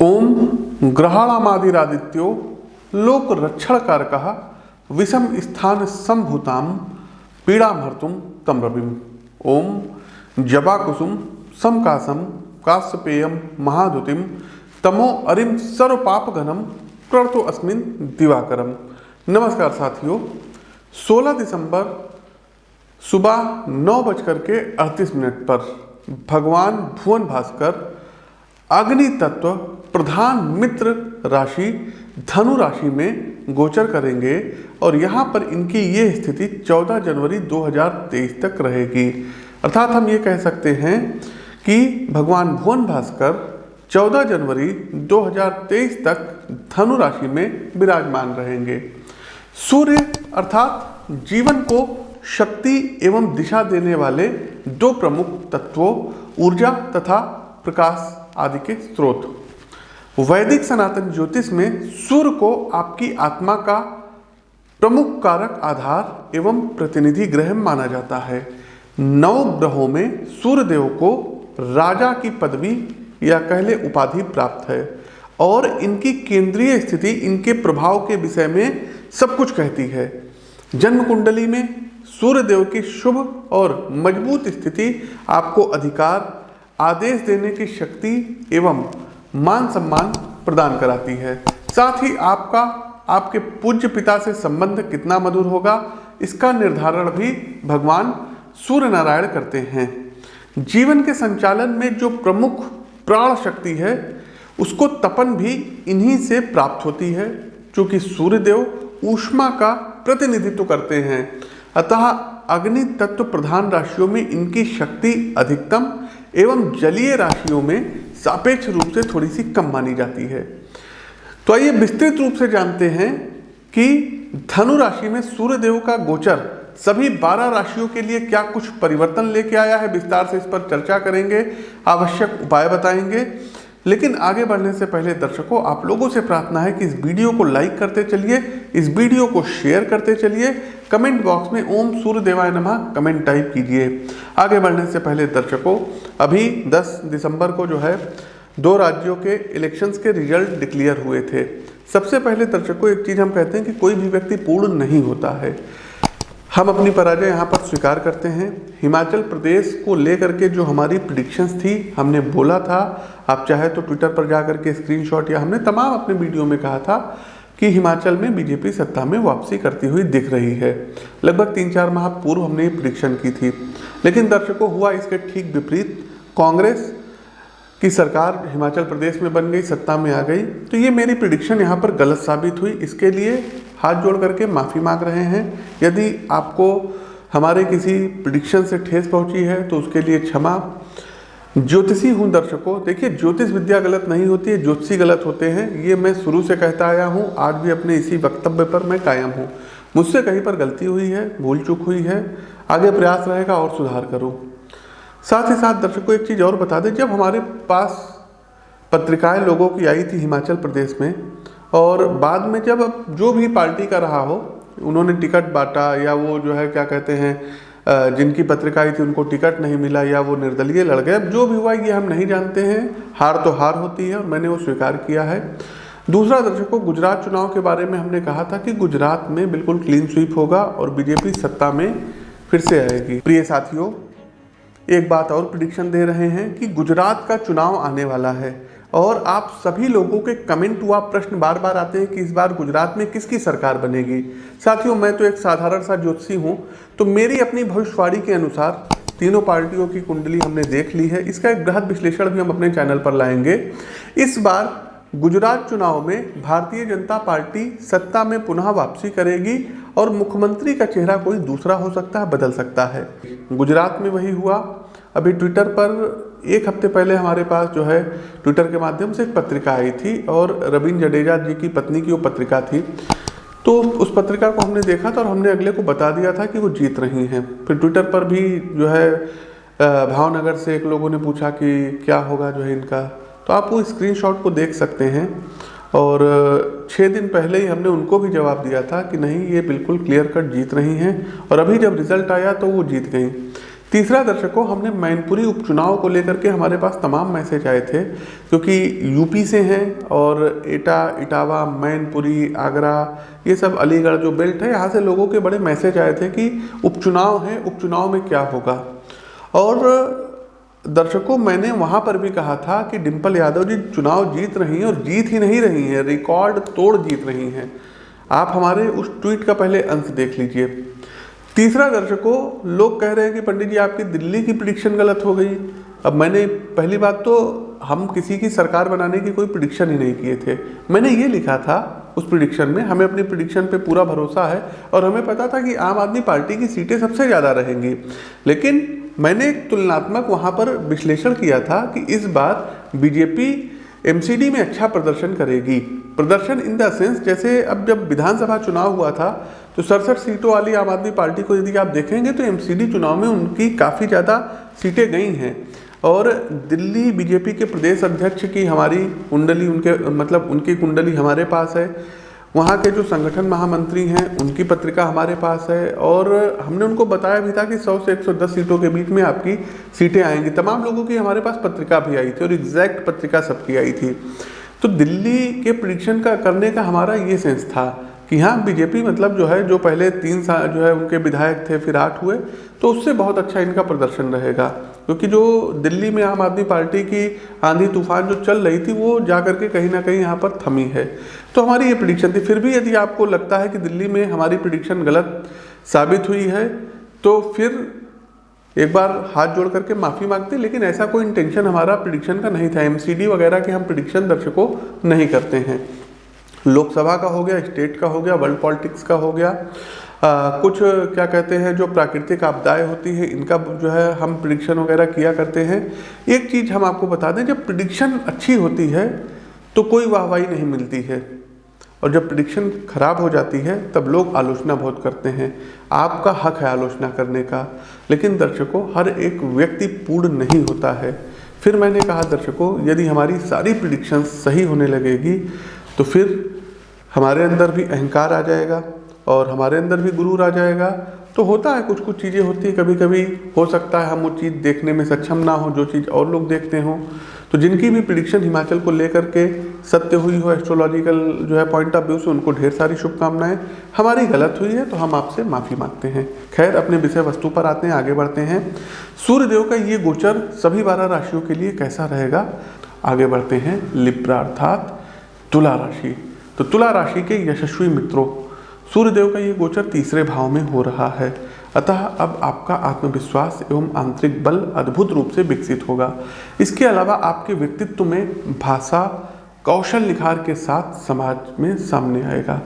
ओम ग्रहाणामादिरादित्यो लोक रक्षण कारकः विषम स्थान संभूताम पीड़ामहर्तुम तम रविम। ओम जबाकुसुम समकासम काश्यपेयम महादुतिम तमो अरिम सर्वपापघनम प्रणतो अस्मिन दिवाकरम। नमस्कार साथियों, 16 दिसंबर सुबह 9:38 पर भगवान भुवन भास्कर अग्नि तत्व प्रधान मित्र राशि धनु राशि में गोचर करेंगे और यहाँ पर इनकी ये स्थिति 14 जनवरी 2023 तक रहेगी। अर्थात हम ये कह सकते हैं कि भगवान भुवन भास्कर 14 जनवरी 2023 तक धनु राशि में विराजमान रहेंगे। सूर्य अर्थात जीवन को शक्ति एवं दिशा देने वाले दो प्रमुख तत्वों ऊर्जा तथा प्रकाश आदि के स्रोत। वैदिक सनातन ज्योतिष में सूर्य को आपकी आत्मा का प्रमुख कारक आधार एवं प्रतिनिधि ग्रह माना जाता है। 9 ग्रहों में सूर्य देव को राजा की पदवी या कह ले उपाधि प्राप्त है और इनकी केंद्रीय स्थिति इनके प्रभाव के विषय में सब कुछ कहती है। जन्म कुंडली में सूर्य देव की शुभ और मजबूत स्थिति आपको अधिकार आदेश देने की शक्ति एवं मान सम्मान प्रदान कराती है। साथ ही आपका आपके पूज्य पिता से संबंध कितना मधुर होगा इसका निर्धारण भी भगवान सूर्य नारायण करते हैं। जीवन के संचालन में जो प्रमुख प्राण शक्ति है उसको तपन भी इन्हीं से प्राप्त होती है, क्योंकि सूर्यदेव ऊष्मा का प्रतिनिधित्व करते हैं। अतः अग्नि तत्व प्रधान राशियों में इनकी शक्ति अधिकतम एवं जलीय राशियों में सापेक्ष रूप से थोड़ी सी कम मानी जाती है। तो आइए विस्तृत रूप से जानते हैं कि धनु राशि में सूर्य देव का गोचर सभी 12 राशियों के लिए क्या कुछ परिवर्तन लेके आया है। विस्तार से इस पर चर्चा करेंगे, आवश्यक उपाय बताएंगे। लेकिन आगे बढ़ने से पहले दर्शकों, आप लोगों से प्रार्थना है कि इस वीडियो को लाइक करते चलिए, इस वीडियो को शेयर करते चलिए, कमेंट बॉक्स में ओम सूर्य देवाय नमः कमेंट टाइप कीजिए। आगे बढ़ने से पहले दर्शकों, अभी 10 दिसंबर को जो है 2 राज्यों के इलेक्शंस के रिजल्ट डिक्लेयर हुए थे। सबसे पहले दर्शकों, एक चीज़ हम कहते हैं कि कोई भी व्यक्ति पूर्ण नहीं होता है। हम अपनी पराजय यहाँ पर स्वीकार करते हैं। हिमाचल प्रदेश को लेकर के जो हमारी प्रिडिक्शंस थी, हमने बोला था, आप चाहे तो ट्विटर पर जा करके स्क्रीनशॉट या हमने तमाम अपने वीडियो में कहा था कि हिमाचल में बीजेपी सत्ता में वापसी करती हुई दिख रही है। लगभग 3-4 माह पूर्व हमने ये प्रिडिक्शन की थी। लेकिन दर्शकों, हुआ इसके ठीक विपरीत। कांग्रेस की सरकार हिमाचल प्रदेश में बन गई, सत्ता में आ गई। तो ये मेरी प्रिडिक्शन यहाँ पर गलत साबित हुई। इसके लिए हाथ जोड़ करके माफ़ी मांग रहे हैं। यदि आपको हमारे किसी प्रिडिक्शन से ठेस पहुँची है तो उसके लिए क्षमा। ज्योतिषी हूँ दर्शकों, देखिए ज्योतिष विद्या गलत नहीं होती है, ज्योतिषी गलत होते हैं। ये मैं शुरू से कहता आया हूँ, आज भी अपने इसी वक्तव्य पर मैं कायम हूँ। मुझसे कहीं पर गलती हुई है, भूल चूक हुई है, आगे प्रयास रहेगा और सुधार करूँ। साथ ही साथ दर्शकों, एक चीज़ और बता दें, जब हमारे पास पत्रिकाएं लोगों की आई थी हिमाचल प्रदेश में और बाद में जब जो भी पार्टी का रहा हो उन्होंने टिकट बांटा या वो जो है क्या कहते हैं जिनकी पत्रिका आई थी उनको टिकट नहीं मिला या वो निर्दलीय लड़ गए, जो भी हुआ ये हम नहीं जानते हैं। हार तो हार होती है और मैंने वो स्वीकार किया है। दूसरा दर्शकों, गुजरात चुनाव के बारे में हमने कहा था कि गुजरात में बिल्कुल क्लीन स्वीप होगा और बीजेपी सत्ता में फिर से आएगी। प्रिय साथियों, एक बात और प्रिडिक्शन दे रहे हैं कि गुजरात का चुनाव आने वाला है और आप सभी लोगों के कमेंट हुआ प्रश्न बार बार आते हैं कि इस बार गुजरात में किसकी सरकार बनेगी। साथियों, मैं तो एक साधारण सा ज्योतिषी हूँ, तो मेरी अपनी भविष्यवाणी के अनुसार तीनों पार्टियों की कुंडली हमने देख ली है। इसका एक बृहद विश्लेषण भी हम अपने चैनल पर लाएंगे। इस बार गुजरात चुनाव में भारतीय जनता पार्टी सत्ता में पुनः वापसी करेगी और मुख्यमंत्री का चेहरा कोई दूसरा हो सकता है, बदल सकता है। गुजरात में वही हुआ। अभी ट्विटर पर 1 हफ्ते पहले हमारे पास जो है ट्विटर के माध्यम से एक पत्रिका आई थी और रवीन जडेजा जी की पत्नी की वो पत्रिका थी। तो उस पत्रिका को हमने देखा था और हमने अगले को बता दिया था कि वो जीत रही हैं। फिर ट्विटर पर भी जो है भावनगर से एक लोगों ने पूछा कि क्या होगा जो है इनका, तो आप वो स्क्रीनशॉट को देख सकते हैं। और 6 दिन पहले ही हमने उनको भी जवाब दिया था कि नहीं, ये बिल्कुल क्लियर कट जीत रही हैं और अभी जब रिजल्ट आया तो वो जीत गई। तीसरा दर्शकों, हमने मैनपुरी उपचुनाव को लेकर के हमारे पास तमाम मैसेज आए थे, क्योंकि यूपी से हैं और एटा, इटावा, मैनपुरी, आगरा, ये सब अलीगढ़ जो बेल्ट है, यहाँ से लोगों के बड़े मैसेज आए थे कि उपचुनाव है, उपचुनाव में क्या होगा। और दर्शकों, मैंने वहाँ पर भी कहा था कि डिम्पल यादव जी चुनाव जीत रही हैं, और जीत ही नहीं रही हैं, रिकॉर्ड तोड़ जीत रही हैं। आप हमारे उस ट्वीट का पहले अंश देख लीजिए। तीसरा दर्शकों, लोग कह रहे हैं कि पंडित जी आपकी दिल्ली की प्रिडिक्शन गलत हो गई। अब मैंने पहली बात तो हम किसी की सरकार बनाने की कोई प्रिडिक्शन ही नहीं किए थे। मैंने ये लिखा था उस प्रिडिक्शन में, हमें अपनी प्रिडिक्शन पे पूरा भरोसा है और हमें पता था कि आम आदमी पार्टी की सीटें सबसे ज़्यादा रहेंगी। लेकिन मैंने एक तुलनात्मक वहाँ पर विश्लेषण किया था कि इस बार बीजेपी एमसीडी में अच्छा प्रदर्शन करेगी। प्रदर्शन इन द सेंस, जैसे अब जब विधानसभा चुनाव हुआ था तो 67 सीटों वाली आम आदमी पार्टी को यदि आप देखेंगे तो एमसीडी चुनाव में उनकी काफ़ी ज़्यादा सीटें गई हैं। और दिल्ली बीजेपी के प्रदेश अध्यक्ष की हमारी कुंडली, उनकी कुंडली हमारे पास है। वहाँ के जो संगठन महामंत्री हैं उनकी पत्रिका हमारे पास है, और हमने उनको बताया भी था कि 100 से 110 सीटों के बीच में आपकी सीटें आएंगी। तमाम लोगों की हमारे पास पत्रिका भी आई थी और एग्जैक्ट पत्रिका सबकी आई थी। तो दिल्ली के प्रिडिक्शन का करने का हमारा ये सेंस था कि हाँ, बीजेपी जो है, जो पहले 3 साल जो है उनके विधायक थे, फिर 8 हुए, तो उससे बहुत अच्छा इनका प्रदर्शन रहेगा। क्योंकि जो दिल्ली में आम आदमी पार्टी की आंधी तूफान जो चल रही थी वो जा करके कहीं ना कहीं यहाँ पर थमी है। तो हमारी ये प्रिडिक्शन थी। फिर भी यदि आपको लगता है कि दिल्ली में हमारी प्रिडिक्शन गलत साबित हुई है तो फिर एक बार हाथ जोड़ करके माफ़ी मांगते, लेकिन ऐसा कोई इंटेंशन हमारा प्रिडिक्शन का नहीं था। एमसीडी वगैरह के हम प्रिडिक्शन दर्शकों नहीं करते हैं। लोकसभा का हो गया, स्टेट का हो गया, वर्ल्ड पॉलिटिक्स का हो गया, कुछ क्या कहते हैं जो प्राकृतिक आपदाएं होती है इनका जो है हम प्रिडिक्शन वगैरह किया करते हैं। एक चीज़ हम आपको बता दें, जब प्रिडिक्शन अच्छी होती है तो कोई वाहवाही नहीं मिलती है, और जब प्रिडिक्शन खराब हो जाती है तब लोग आलोचना बहुत करते हैं। आपका हक है आलोचना करने का, लेकिन दर्शकों हर एक व्यक्ति पूर्ण नहीं होता है। फिर मैंने कहा दर्शकों, यदि हमारी सारी प्रिडिक्शन सही होने लगेगी तो फिर हमारे अंदर भी अहंकार आ जाएगा और हमारे अंदर भी गुरूर आ जाएगा। तो होता है, कुछ कुछ चीज़ें होती है, कभी कभी हो सकता है हम वो चीज़ देखने में सक्षम ना हो जो चीज़ और लोग देखते हों। तो जिनकी भी प्रिडिक्शन हिमाचल को लेकर के सत्य हुई हो एस्ट्रोलॉजिकल जो है पॉइंट ऑफ व्यू से, उनको ढेर सारी शुभकामनाएं। हमारी गलत हुई है तो हम आपसे माफ़ी मांगते हैं। खैर, अपने विषय वस्तु पर आते हैं, आगे बढ़ते हैं। सूर्यदेव का ये गोचर सभी 12 राशियों के लिए कैसा रहेगा, आगे बढ़ते हैं। लिब्रा अर्थात तुला राशि। तो तुला राशि के यशस्वी मित्रों, सूर्यदेव का ये गोचर 3रे भाव में हो रहा है, अतः अब आपका आत्मविश्वास एवं आंतरिक बल अद्भुत रूप से विकसित होगा। इसके अलावा आपके व्यक्तित्व में भाषा कौशल निखार के साथ समाज में सामने आएगा।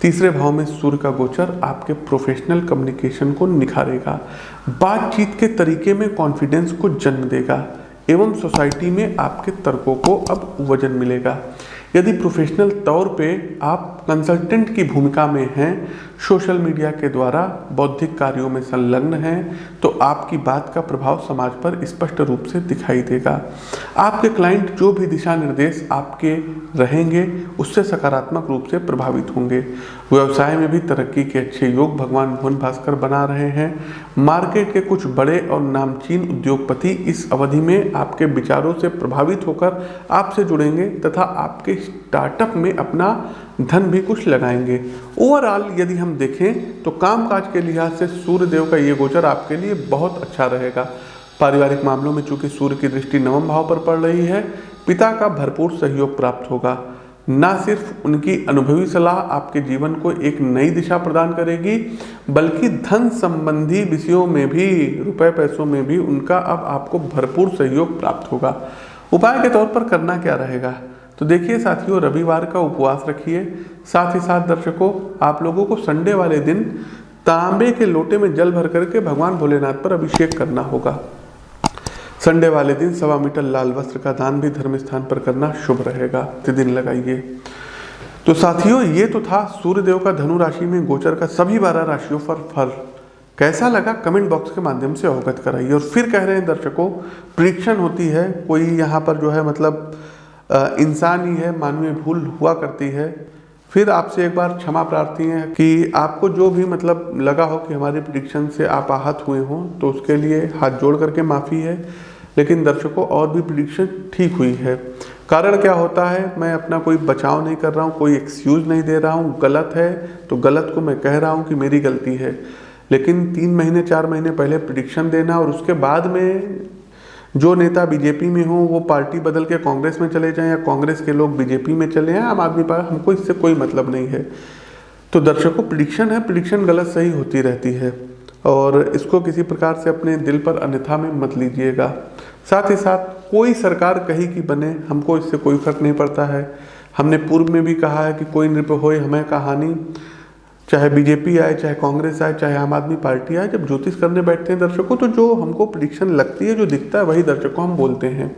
3रे भाव में सूर्य का गोचर आपके प्रोफेशनल कम्युनिकेशन को निखारेगा, बातचीत के तरीके में कॉन्फिडेंस को जन्म देगा एवं सोसाइटी में आपके तर्कों को अब वजन मिलेगा। यदि प्रोफेशनल तौर पे आप कंसल्टेंट की भूमिका में हैं, सोशल मीडिया के द्वारा बौद्धिक कार्यों में संलग्न हैं, तो आपकी बात का प्रभाव समाज पर स्पष्ट रूप से दिखाई देगा। आपके क्लाइंट जो भी दिशा निर्देश आपके रहेंगे उससे सकारात्मक रूप से प्रभावित होंगे। व्यवसाय में भी तरक्की के अच्छे योग भगवान मोहन भास्कर बना रहे हैं। मार्केट के कुछ बड़े और नामचीन उद्योगपति इस अवधि में आपके विचारों से प्रभावित होकर आपसे जुड़ेंगे तथा आपके स्टार्टअप में अपना धन भी कुछ लगाएंगे। ओवरऑल यदि हम देखें तो कामकाज के लिहाज से सूर्यदेव का ये गोचर आपके लिए बहुत अच्छा रहेगा। पारिवारिक मामलों में चूंकि सूर्य की दृष्टि 9वें भाव पर पड़ रही है, पिता का भरपूर सहयोग प्राप्त होगा। न सिर्फ उनकी अनुभवी सलाह आपके जीवन को एक नई दिशा प्रदान करेगी, बल्कि धन संबंधी विषयों में भी, रुपए पैसों में भी उनका अब आपको भरपूर सहयोग प्राप्त होगा। उपाय के तौर पर करना क्या रहेगा, तो देखिए साथियों, रविवार का उपवास रखिए। साथ ही साथ दर्शकों, आप लोगों को संडे वाले दिन तांबे के लोटे में जल भर करके भगवान भोलेनाथ पर अभिषेक करना होगा। संडे वाले दिन 1.25 मीटर लाल वस्त्र का दान भी धर्म स्थान पर करना शुभ रहेगा। दिन लगाइए। तो साथियों, ये तो था सूर्यदेव का धनु राशि में गोचर का सभी 12 राशियों पर फल। कैसा लगा कमेंट बॉक्स के माध्यम से अवगत कराइए। और फिर कह रहे हैं दर्शकों, प्रेडिक्शन होती है, कोई यहाँ पर जो है इंसान ही है, मानवीय भूल हुआ करती है। फिर आपसे एक बार क्षमा प्रार्थी है कि आपको जो भी मतलब लगा हो कि हमारी प्रिडिक्शन से आप आहत हुए हों तो उसके लिए हाथ जोड़ करके माफ़ी है। लेकिन दर्शकों और भी प्रिडिक्शन ठीक हुई है। कारण क्या होता है, मैं अपना कोई बचाव नहीं कर रहा हूँ, कोई एक्सक्यूज़ नहीं दे रहा हूँ। गलत है तो गलत को मैं कह रहा हूँ कि मेरी गलती है। लेकिन 3 महीने 4 महीने पहले प्रिडिक्शन देना और उसके बाद में जो नेता बीजेपी में हो वो पार्टी बदल के कांग्रेस में चले जाएं या कांग्रेस के लोग बीजेपी में चले जाएं, आम आदमी पार्टी, हमको इससे कोई मतलब नहीं है। तो दर्शकों, प्रिडिक्शन है, प्रिडिक्शन गलत सही होती रहती है और इसको किसी प्रकार से अपने दिल पर अन्यथा में मत लीजिएगा। साथ ही साथ कोई सरकार कहीं की बने, हमको इससे कोई फर्क नहीं पड़ता है। हमने पूर्व में भी कहा है कि कोई नृप होए हमें कहानी, चाहे बीजेपी आए, चाहे कांग्रेस आए, चाहे आम आदमी पार्टी आए, जब ज्योतिष करने बैठते हैं दर्शकों तो जो हमको प्रिडिक्शन लगती है, जो दिखता है, वही दर्शकों हम बोलते हैं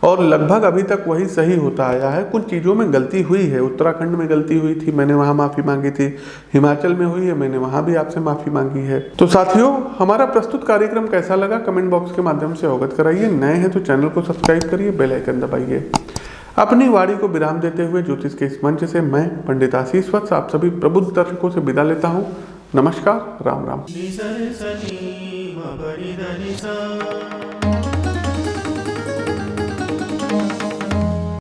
और लगभग अभी तक वही सही होता आया है। कुछ चीज़ों में गलती हुई है, उत्तराखंड में गलती हुई थी, मैंने वहाँ माफ़ी मांगी थी, हिमाचल में हुई है, मैंने वहाँ भी आपसे माफ़ी मांगी है। तो साथियों, हमारा प्रस्तुत कार्यक्रम कैसा लगा कमेंट बॉक्स के माध्यम से अवगत कराइए। नए हैं तो चैनल को सब्सक्राइब करिए, बेल आइकन दबाइए। अपनी वाणी को विराम देते हुए ज्योतिष के इस मंच से मैं पंडित आशीष वत्स आप सभी प्रबुद्ध दर्शकों से विदा लेता हूँ। नमस्कार, राम राम।